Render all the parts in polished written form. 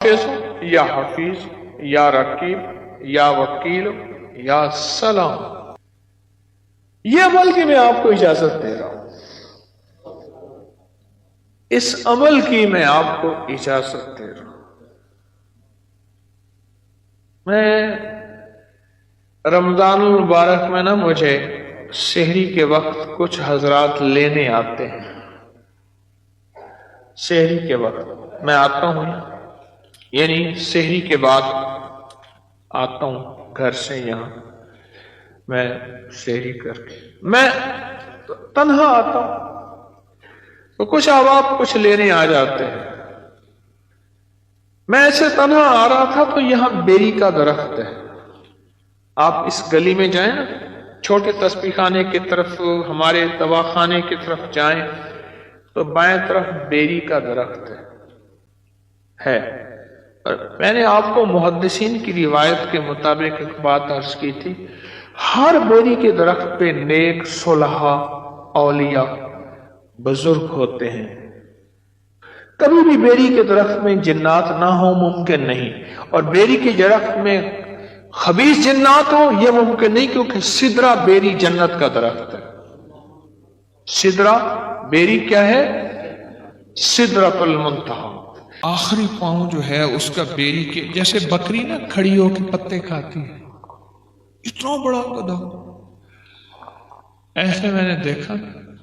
حافظ یا حفیظ یا رقیب یا وکیل یا سلام، یہ عمل کی میں آپ کو اجازت دے رہا ہوں، اس عمل کی میں آپ کو اجازت دے رہا ہوں۔ میں رمضان المبارک میں مجھے سحری کے وقت کچھ حضرات لینے آتے ہیں۔ سحری کے وقت میں آتا ہوں، یعنی سحری کے بعد آتا ہوں گھر سے یہاں، میں سحری کر کے میں تنہا آتا ہوں تو کچھ احباب کچھ لینے آ جاتے ہیں۔ میں ایسے تنہا آ رہا تھا تو یہاں بیری کا درخت ہے، آپ اس گلی میں جائیں نا، چھوٹے تسبیح خانے کی طرف، ہمارے دواخانے کی طرف جائیں تو بائیں طرف بیری کا درخت ہے۔ اور میں نے آپ کو محدثین کی روایت کے مطابق ایک بات عرض کی تھی، ہر بیری کے درخت پہ نیک صلحاء اولیاء بزرگ ہوتے ہیں، کبھی بھی بیری کے درخت میں جنات نہ ہو ممکن نہیں، اور بیری کے درخت میں خبیث جنات ہو یہ ممکن نہیں، کیونکہ سدرہ بیری جنت کا درخت ہے۔ سدرہ بیری کیا ہے؟ سدرۃ المنتہی، آخری پاؤں جو ہے اس کا بیری کے جیسے بکری نا کھڑی ہو کے پتے کھاتی ہے، اتنا بڑا گدھا۔ ایسے میں نے دیکھا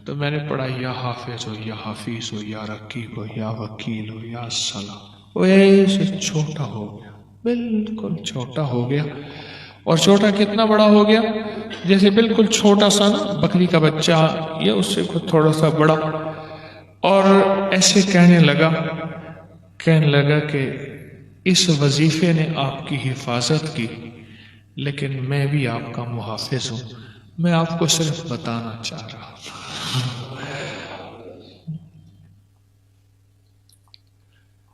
تو میں نے پڑھا یا حافظ ہو یا حفیظ ہو یا رقیب ہو یا وکیل ہو یا سلام، وہ ایسے چھوٹا ہو گیا، بالکل چھوٹا ہو گیا۔ اور چھوٹا کتنا بڑا ہو گیا؟ جیسے بالکل چھوٹا سا نا بکری کا بچہ یا اس سے تھوڑا سا بڑا، اور ایسے کہنے لگا کہ اس وظیفے نے آپ کی حفاظت کی، لیکن میں بھی آپ کا محافظ ہوں، میں آپ کو صرف بتانا چاہ رہا ہوں۔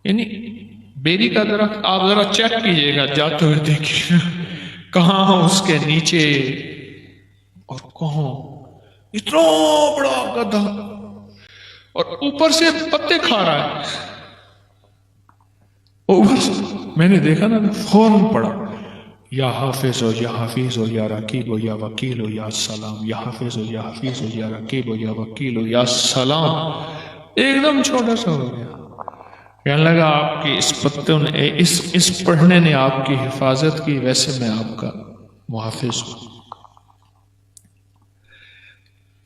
یعنی بیری کا درخت آپ ذرا چیک کیجئے گا، جاتے ہوئے دیکھیے کہاں اس کے نیچے اور کہاں اتنا بڑا گدھا، اور اوپر سے پتے کھا رہا ہے۔ اوپر سے میں نے دیکھا نا، فوراً پڑا یا حافظ ہو یا حفیظ ہو یا رقیب ہو یا وکیل ہو یا سلام، یا حافظ ہو یا حفیظ ہو یا رقیب ہو یا وکیل ہو یا سلام، ایک دم چھوٹا سا ہو گیا۔ کہنے لگا آپ کی اس پتوں نے، اس پڑھنے نے آپ کی حفاظت کی، ویسے میں آپ کا محافظ ہوں۔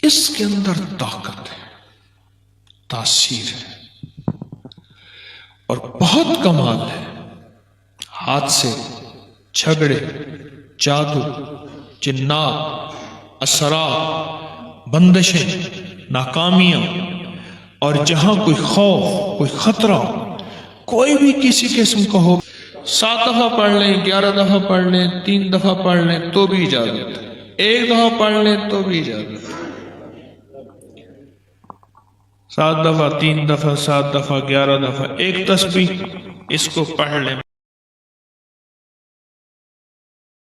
اس کے اندر طاقت ہے، تاثیر ہے اور بہت کمال ہے۔ ہاتھ سے جھگڑے، جادو، جنات، اثرات، بندشیں، ناکامیاں، اور جہاں کوئی خوف، کوئی خطرہ، کوئی بھی کسی قسم کا ہو، 7 دفعہ پڑھ لیں، 11 دفعہ پڑھ لیں، 3 دفعہ پڑھ لیں تو بھی اجازت ہے، 1 دفعہ پڑھ لیں تو بھی اجازت ہے، 7 دفعہ، 3 دفعہ، 7 دفعہ، 11 دفعہ، ایک تسبیح اس کو پڑھ لیں۔